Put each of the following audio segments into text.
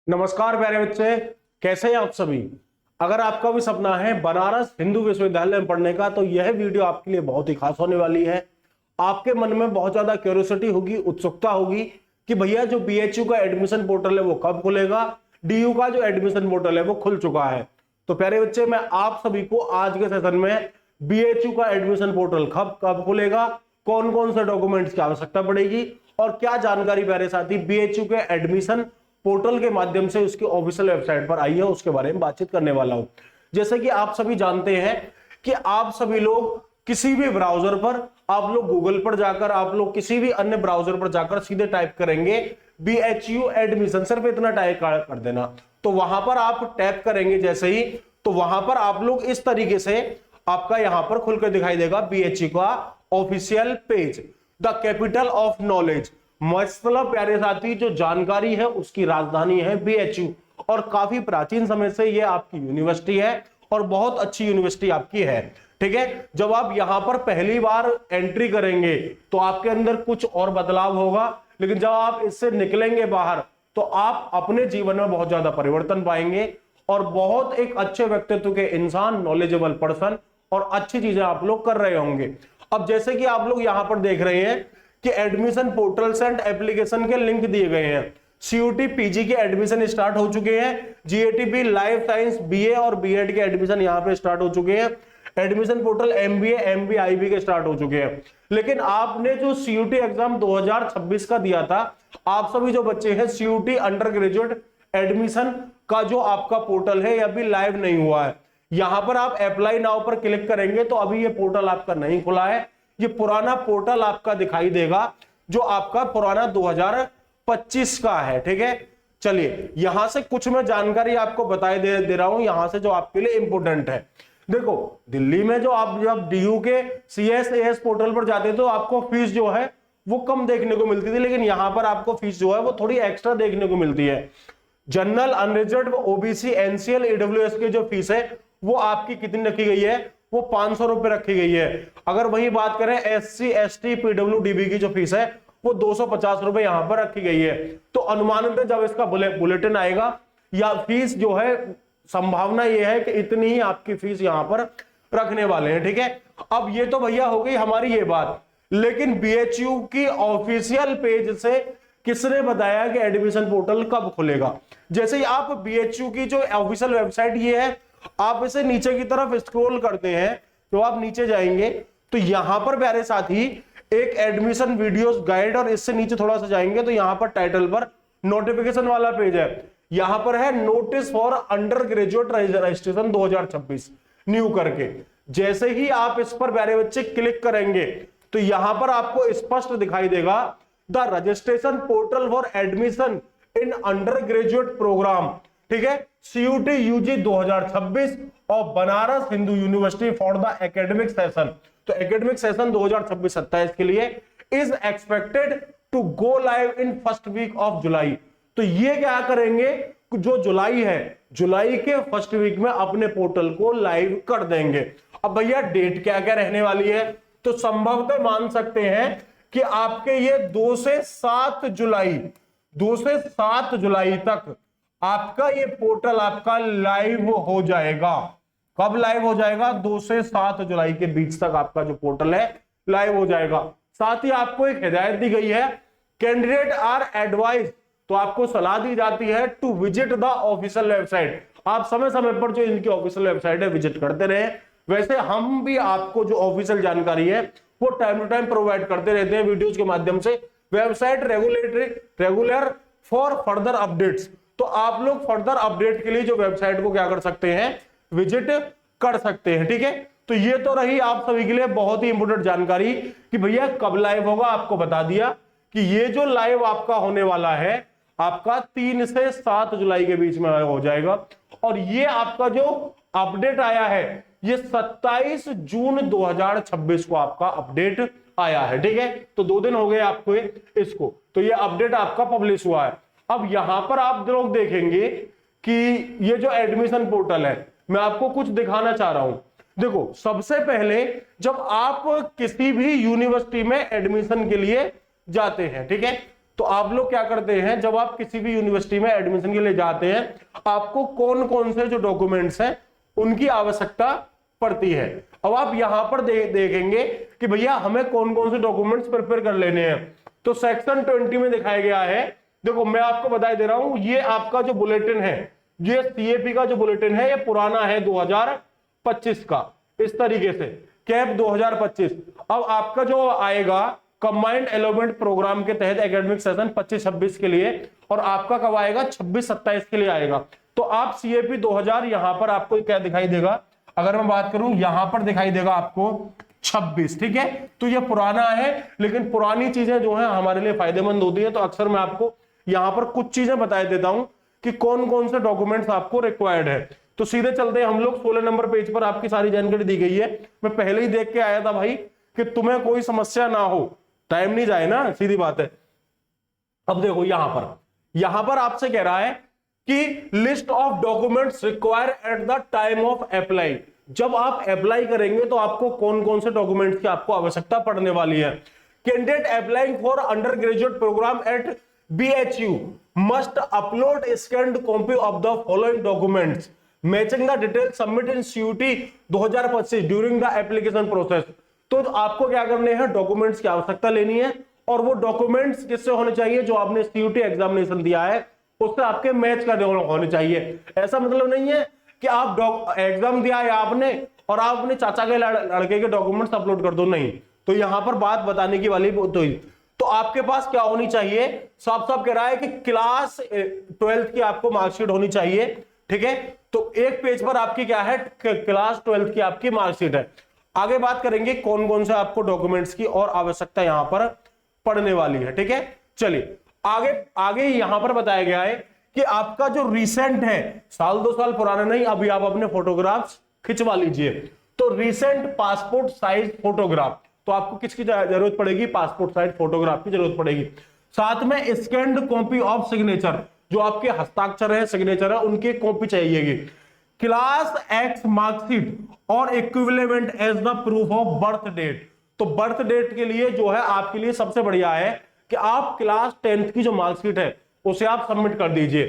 नमस्कार प्यारे बच्चे, कैसे हैं आप सभी। अगर आपका भी सपना है बनारस हिंदू विश्वविद्यालय में पढ़ने का, तो यह वीडियो आपके लिए बहुत ही खास होने वाली है। आपके मन में बहुत ज्यादा क्यूरियोसिटी होगी, उत्सुकता होगी कि भैया जो बीएचयू का एडमिशन पोर्टल है वो कब खुलेगा। डीयू का जो एडमिशन पोर्टल है वो खुल चुका है। तो प्यारे बच्चे, मैं आप सभी को आज के सेशन में बीएचयू का एडमिशन पोर्टल कब खुलेगा, कौन कौन से डॉक्यूमेंट्स की आवश्यकता पड़ेगी और क्या जानकारी प्यारे साथी बीएचयू के एडमिशन पोर्टल के माध्यम से उसकी ऑफिशियल वेबसाइट पर आई है, उसके बारे में बातचीत करने वाला हूं। जैसे कि आप सभी जानते हैं कि आप सभी लोग किसी भी ब्राउजर पर, आप लोग गूगल पर जाकर, आप लोग किसी भी अन्य ब्राउजर पर जाकर सीधे टाइप करेंगे बीएचयू एडमिशन, सिर्फ इतना टाइप कर देना। तो वहां पर आप टैप करेंगे जैसे ही, तो वहां पर आप लोग इस तरीके से आपका यहां पर खुलकर दिखाई देगा बीएचयू का official page, the capital of knowledge. मतलब प्यारे साथी, जो जानकारी है उसकी राजधानी है बीएचयू, और काफी प्राचीन समय से यह आपकी यूनिवर्सिटी है और बहुत अच्छी यूनिवर्सिटी आपकी है। ठीक है, जब आप यहां पर पहली बार एंट्री करेंगे तो आपके अंदर कुछ और बदलाव होगा, लेकिन जब आप इससे निकलेंगे बाहर तो आप अपने जीवन में बहुत ज्यादा परिवर्तन पाएंगे और बहुत एक अच्छे व्यक्तित्व के इंसान, नॉलेजेबल पर्सन, और अच्छी चीजें आप लोग कर रहे होंगे। अब जैसे कि आप लोग यहां पर देख रहे हैं कि एडमिशन पोर्टल्स एंड एप्लीकेशन के लिंक दिए गए हैं। सीयूटी पीजी के एडमिशन स्टार्ट हो चुके हैं, जीएटीपी लाइफ साइंस बीए और बीएड के एडमिशन यहां पे स्टार्ट हो चुके हैं, admission portal MBA MB IB के स्टार्ट हो चुके हैं। लेकिन आपने जो सीयूटी एग्जाम 2026 का दिया था, आप सभी जो बच्चे हैं, सीयूटी अंडर ग्रेजुएट एडमिशन का जो आपका पोर्टल है, यह अभी लाइव नहीं हुआ है। यहां पर आप अप्लाई नाउ पर क्लिक करेंगे तो अभी ये पोर्टल आपका नहीं खुला है, ये पुराना पोर्टल आपका दिखाई देगा जो आपका पुराना 2025 का है। ठीक है, चलिए यहां से कुछ मैं जानकारी आपको बताई दे रहा हूं यहां से, जो आपके लिए इंपोर्टेंट है। देखो, दिल्ली में जो आप जब डीयू के सीएसएएस पोर्टल पर जाते तो आपको फीस जो है वो कम देखने को मिलती थी, लेकिन यहां पर आपको फीस जो है वो थोड़ी एक्स्ट्रा देखने को मिलती है। General, unreserved, OBC, NCL, EWS की जो फीस है वो आपकी कितनी रखी गई है, वो 500 रुपए रखी गई है। अगर वही बात करें एससी एसटी पीडब्ल्यूडीबी की जो फीस है वो 250 रुपए यहां पर रखी गई है। तो अनुमानित जब इसका बुलेटिन आएगा या फीस जो है, संभावना ये है कि इतनी ही आपकी फीस यहां पर रखने वाले हैं। ठीक है, अब ये तो भैया हो गई हमारी ये बात, लेकिन बीएचयू की ऑफिशियल पेज से किसने बताया कि एडमिशन पोर्टल कब खुलेगा। जैसे ही आप बीएचयू की जो ऑफिशियल वेबसाइट ये है, आप इसे नीचे की तरफ स्क्रॉल करते हैं, तो आप नीचे जाएंगे तो यहां पर प्यारे साथी एक एडमिशन वीडियोस गाइड, और इससे नीचे थोड़ा सा जाएंगे तो यहां पर टाइटल पर नोटिफिकेशन वाला पेज है। यहां पर है notice for under graduate registration 2026 new करके। जैसे ही आप इस पर प्यारे बच्चे क्लिक करेंगे तो यहां पर आपको स्पष्ट दिखाई देगा the registration portal for admission in under graduate programme. ठीक है, सीयूटी यूजी 2026 और Banaras Hindu university for the academic session. तो एकेडमिक सेशन 2026-27 के लिए is expected to go live in first week of July. तो ये क्या करेंगे, जो जुलाई है, जुलाई के फर्स्ट वीक में अपने पोर्टल को लाइव कर देंगे। अब भैया डेट क्या क्या रहने वाली है, तो संभवतः मान सकते हैं कि आपके ये 2 से 7 जुलाई तक आपका ये पोर्टल आपका लाइव हो जाएगा। कब लाइव हो जाएगा, 2 से 7 जुलाई के बीच तक आपका जो पोर्टल है लाइव हो जाएगा। साथ ही आपको एक हिदायत दी गई है, कैंडिडेट आर एडवाइज, तो आपको सलाह दी जाती है to visit the official website. आप समय समय पर जो इनकी ऑफिशियल वेबसाइट है विजिट करते रहे। वैसे हम भी आपको जो ऑफिशियल जानकारी है वो टाइम टू टाइम प्रोवाइड करते रहते हैं वीडियोज के माध्यम से। Website regular for further updates, तो आप लोग फर्दर अपडेट के लिए जो वेबसाइट को क्या कर सकते हैं, विजिट कर सकते हैं। ठीक है, तो ये तो रही आप सभी के लिए बहुत ही इंपोर्टेंट जानकारी कि भैया कब लाइव होगा। आपको बता दिया कि ये जो लाइव आपका होने वाला है आपका 3 से 7 जुलाई के बीच में हो जाएगा, और ये आपका जो अपडेट आया है ये 27 जून 2026 को आपका अपडेट आया है। ठीक है, तो 2 दिन हो गए आपको इसको, तो ये अपडेट आपका पब्लिश हुआ है। अब यहां पर आप लोग देखेंगे कि ये जो एडमिशन पोर्टल है, मैं आपको कुछ दिखाना चाह रहा हूं। देखो, सबसे पहले जब आप किसी भी यूनिवर्सिटी में एडमिशन के लिए जाते हैं, ठीक है, तो आप लोग क्या करते हैं, जब आप किसी भी यूनिवर्सिटी में एडमिशन के लिए जाते हैं, आपको कौन कौन से जो डॉक्यूमेंट्स हैं उनकी आवश्यकता पड़ती है। अब आप यहां पर देखेंगे कि भैया हमें कौन कौन से डॉक्यूमेंट्स प्रिपेयर कर लेने हैं। तो सेक्शन 20 में दिखाया गया है, देखो मैं आपको बता दे रहा हूं, ये आपका जो बुलेटिन है, ये सीएपी का जो बुलेटिन है, ये पुराना है 2025 का, इस तरीके से कैप 2025। अब आपका जो आएगा कंबाइंड एलोमेंट प्रोग्राम के तहत एकेडमिक सेशन 25-26 के लिए, और आपका कब आएगा 26-27 के लिए आएगा। तो आप सीएपी 2000 यहां पर आपको क्या दिखाई देगा, अगर मैं बात करूं यहां पर दिखाई देगा आपको 26, ठीक है। तो ये पुराना है, लेकिन पुरानी चीजें जो है हमारे लिए फायदेमंद होती है, तो अक्सर मैं आपको यहां पर कुछ चीजें बता देता हूं कि कौन कौन से डॉक्यूमेंट्स आपको रिक्वायर्ड है। तो सीधे चलते हैं हम लोग, 16 नंबर पेज पर आपकी सारी जानकारी दी गई है। मैं पहले ही देख के आया था भाई कि तुम्हें कोई समस्या ना हो, टाइम नहीं जाए ना, सीधी बात है। अब देखो यहां पर आपसे कह रहा है कि list of documents require at the time of apply. जब आप अप्लाई करेंगे तो आपको कौन कौन से डॉक्यूमेंट्स की आपको आवश्यकता पड़ने वाली है। Candidate applying for under graduate programme at BHU must upload a scanned copy of the following documents matching the details submitted in CUT 2025 during the application process। तो आपको क्या करने हैं, डॉक्यूमेंट्स की आवश्यकता लेनी है, और वो डॉक्यूमेंट्स किससे होने चाहिए, जो आपने CUT एग्जामिनेशन दिया है उससे आपके मैच करने होने चाहिए। ऐसा मतलब नहीं है कि आप एग्जाम दिया है आपने और आप अपने चाचा के लड़के के डॉक्यूमेंट्स अपलोड कर दो, नहीं। तो यहां पर बात बताने की वाली तो आपके पास क्या होनी चाहिए, साफ साफ कह रहा है कि क्लास 12th की आपको मार्कशीट होनी चाहिए, ठीक है। तो एक पेज पर आपकी क्या है, क्लास 12th की आपकी मार्कशीट है। आगे बात करेंगे कौन कौन से आपको डॉक्यूमेंट्स की और आवश्यकता यहां पर पड़ने वाली है, ठीक है। चलिए आगे यहां पर बताया गया है कि आपका जो रिसेंट है, साल 2 साल पुराना नहीं, अभी आप अपने फोटोग्राफ्स खिंचवा लीजिए। तो रिसेंट पासपोर्ट साइज फोटोग्राफ, तो आपको किसकी जरूरत पड़ेगी, पासपोर्ट साइज फोटोग्राफ की जरूरत पड़ेगी। साथ में स्कैन्ड कॉपी ऑफ सिग्नेचर, जो आपके हस्ताक्षर है, सिग्नेचर है, उनकी कॉपी चाहिएगी। क्लास X मार्कशीट और equivalent as the proof of birth date. तो बर्थ डेट के लिए जो है आपके लिए सबसे बढ़िया है कि आप क्लास 10th की जो मार्कशीट है उसे आप सबमिट कर दीजिए।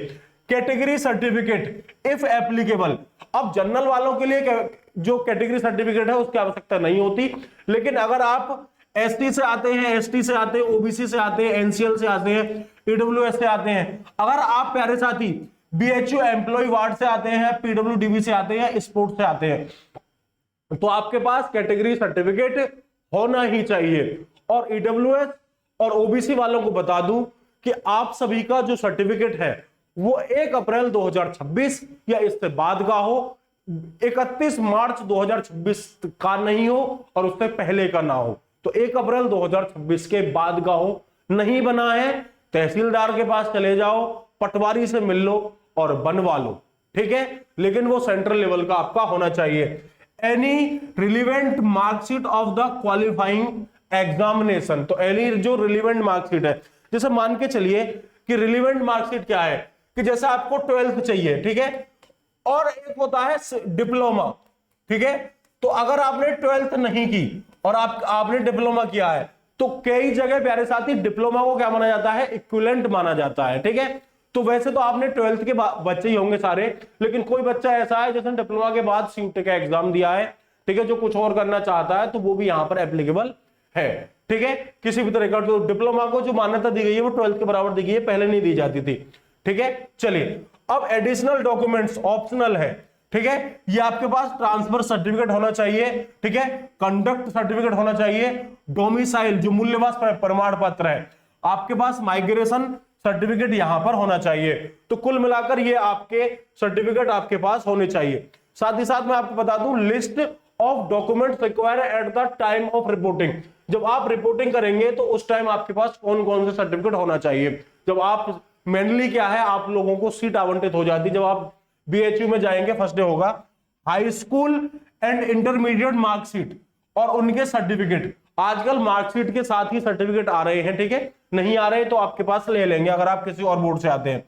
कैटेगरी सर्टिफिकेट इफ एप्लीकेबल, अब जनरल वालों के लिए जो कैटेगरी सर्टिफिकेट है उसकी आवश्यकता नहीं होती, लेकिन अगर आप एसटी से आते हैं, एसटी से आते हैं, ओबीसी से आते हैं, एनसीएल से आते हैं, ईडब्ल्यूएस से आते हैं, अगर आप प्यारे साथी बीएचयू एम्प्लॉय वार्ड से आते हैं, पीडब्ल्यूडीबी से आते हैं, स्पोर्ट्स से आते हैं, तो आपके पास कैटेगरी सर्टिफिकेट होना ही चाहिए। और ईडब्ल्यूएस और ओबीसी वालों को बता दूं कि आप सभी का जो सर्टिफिकेट है वो 1 अप्रैल 2026 या इससे बाद का हो, 31 मार्च 2026 का नहीं हो और उससे पहले का ना हो। तो 1 अप्रैल 2026 के बाद का हो, नहीं बना है तहसीलदार के पास चले जाओ, पटवारी से मिल लो और बनवा लो, ठीक है। लेकिन वो सेंट्रल लेवल का आपका होना चाहिए। Any relevant marksheet of the qualifying examination, तो एनी जो रिलीवेंट मार्कशीट है, जैसे मान के चलिए कि रिलीवेंट मार्कशीट क्या है कि जैसे आपको 12th चाहिए, ठीक है, और एक होता है डिप्लोमा, ठीक है। तो अगर आपने 12th नहीं की और आपने डिप्लोमा किया है, तो कई जगह प्यारे साथी डिप्लोमा को क्या माना जाता है, इक्विवेलेंट माना जाता है, ठीक है। तो वैसे तो आपने 12th के बच्चे ही होंगे सारे, लेकिन कोई बच्चा ऐसा है जिसने डिप्लोमा के बाद CUT का एग्जाम दिया है, ठीक है, जो कुछ और करना चाहता है, तो वो भी यहां पर एप्लीकेबल है, ठीक है। किसी भी तरह का तो डिप्लोमा को जो मान्यता दी गई है वो 12th के बराबर दी गई है, पहले नहीं दी जाती थी, ठीक है। चलिए अब एडिशनल डॉक्यूमेंट्स ऑप्शनल है, ठीक है। ये आपके पास ट्रांसफर सर्टिफिकेट होना चाहिए, ठीक है, कंडक्ट सर्टिफिकेट होना चाहिए, डोमिसाइल जो मूल्यवास प्रमाण पत्र है, आपके पास माइग्रेशन सर्टिफिकेट यहां पर होना चाहिए। तो कुल मिलाकर ये आपके सर्टिफिकेट आपके पास होने चाहिए। साथ ही साथ मैं आपको बता दूं list of documents required at the time of reporting, जब आप रिपोर्टिंग करेंगे तो उस टाइम आपके पास कौन कौन से सर्टिफिकेट होना चाहिए। जब आप मेनली क्या है, आप लोगों को सीट आवंटित हो जाती है, जब आप बीएचयू में जाएंगे फर्स्ट डे होगा high school and intermediate marksheet और उनके सर्टिफिकेट। आजकल मार्कशीट के साथ ही सर्टिफिकेट आ रहे हैं, ठीक है, नहीं आ रहे तो आपके पास ले लेंगे अगर आप किसी और बोर्ड से आते हैं।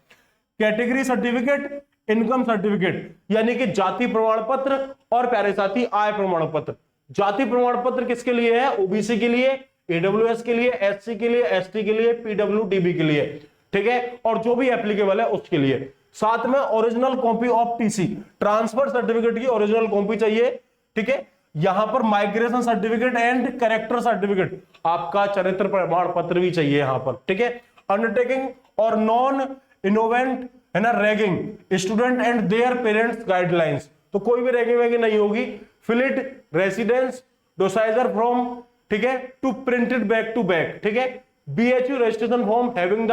कैटेगरी सर्टिफिकेट, इनकम सर्टिफिकेट यानी कि जाति प्रमाण पत्र और प्यारे साथी आय प्रमाण पत्र। जाति प्रमाण पत्र किसके लिए है, ओबीसी के लिए, AWS के लिए, SC के लिए, ST के लिए, PWDB के लिए, ठीक है, और जो भी एप्लीकेबल है उसके लिए। साथ में original copy of TC, transfer certificate की ओरिजिनल कॉपी चाहिए, ठीक है। यहां पर migration certificate and character certificate, आपका चरित्र प्रमाण पत्र भी चाहिए यहां पर, ठीक है। अंडरटेकिंग और नॉन इनोवेंट है ना, ragging student and their parents guidelines, तो कोई भी रैगिंग वैगिंग नहीं होगी। फिलिट रेसिडेंस डोसाइजर फ्रॉम, ठीक है, two printed back to back, ठीक है। BHU registration form having the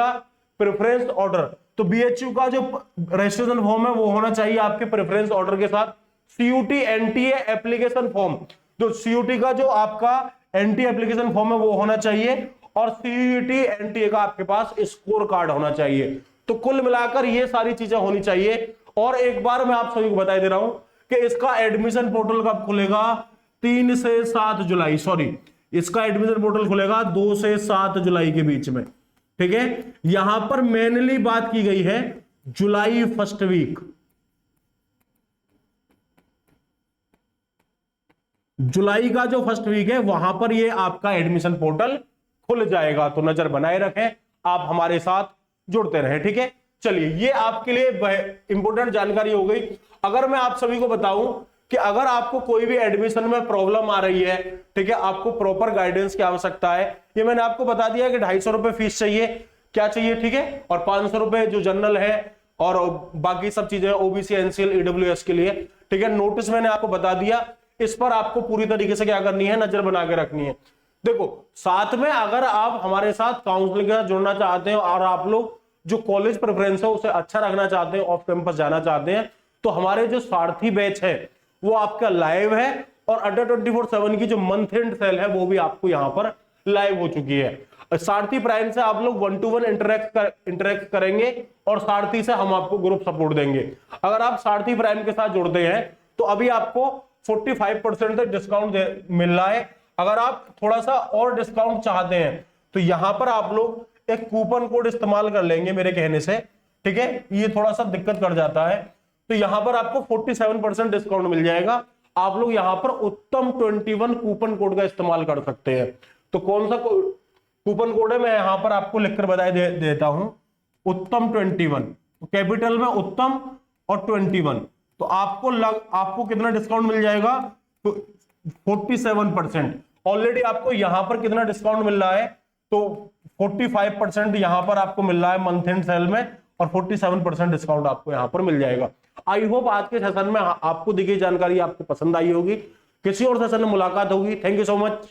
preference order, तो BHU का जो रजिस्ट्रेशन फॉर्म है वो होना चाहिए आपके प्रेफरेंस ऑर्डर के साथ। CUT NTA एप्लीकेशन फॉर्म, तो CUT का जो आपका NTA एप्लीकेशन फॉर्म है वो होना चाहिए, और CUT NTA का आपके पास स्कोर कार्ड होना चाहिए। तो कुल मिलाकर ये सारी चीजें होनी चाहिए। और एक बार मैं आप सभी को बता दे रहा हूं कि इसका एडमिशन पोर्टल कब खुलेगा, 3 से 7 जुलाई, सॉरी, इसका एडमिशन पोर्टल खुलेगा 2 से 7 जुलाई के बीच में, ठीक है। यहां पर मेनली बात की गई है जुलाई फर्स्ट वीक, जुलाई का जो फर्स्ट वीक है वहां पर ये आपका एडमिशन पोर्टल खुल जाएगा। तो नजर बनाए रखें, आप हमारे साथ जुड़ते रहें, ठीक है। चलिए, ये आपके लिए इंपॉर्टेंट जानकारी हो गई। अगर मैं आप सभी को बताऊं कि अगर आपको कोई भी एडमिशन में प्रॉब्लम आ रही है, ठीक है, आपको प्रॉपर गाइडेंस की आवश्यकता है, ये मैंने आपको बता दिया कि 250 रुपए फीस चाहिए, क्या चाहिए, ठीक है, और 500 रुपए जो जनरल है और बाकी सब चीजें OBC NCL EWS के लिए, ठीक है। नोटिस मैंने आपको बता दिया, इस पर आपको पूरी तरीके से क्या करनी है, नजर बना के रखनी है। देखो, साथ में अगर आप हमारे साथ काउंसलिंग के साथ जुड़ना चाहते हैं और आप लोग जो कॉलेज प्रेफरेंस है उसे अच्छा रखना चाहते हैं, ऑफ कैंपस जाना चाहते हैं, तो हमारे जो सारथी बैच है वो आपका लाइव है, और अड्डा 24/7 की जो मंथ एंड सेल है वो भी आपको यहां पर लाइव हो चुकी है। सारथी प्राइम से आप लोग 1-to-1 इंटरेक्ट करेंगे, और सारथी से हम आपको ग्रुप सपोर्ट देंगे। अगर आप सारथी प्राइम के साथ जुड़ते हैं तो अभी आपको 45% तक डिस्काउंट मिल रहा है। अगर आप थोड़ा सा और डिस्काउंट चाहते हैं तो यहां पर आप लोग एक कूपन कोड इस्तेमाल कर लेंगे मेरे कहने से, ठीक है, ये थोड़ा सा दिक्कत कर जाता है। तो यहां पर आपको 47% डिस्काउंट मिल जाएगा। आप लोग यहां पर उत्तम 21 कूपन कोड का इस्तेमाल कर सकते हैं। तो कौन सा कूपन कोड है, मैं यहां पर आपको लिखकर बताई देता हूं, उत्तम 21, कैपिटल में उत्तम और 21, तो आपको कितना डिस्काउंट मिल जाएगा, तो 47%। ऑलरेडी आपको यहां पर कितना डिस्काउंट मिल रहा है, तो 45% यहां पर आपको मिल रहा है मंथ एंड सेल में, और 47% डिस्काउंट आपको यहां पर मिल जाएगा। आई होप आज के सेशन में आपको दी गई जानकारी आपको पसंद आई होगी। किसी और सेशन में मुलाकात होगी। Thank you so much.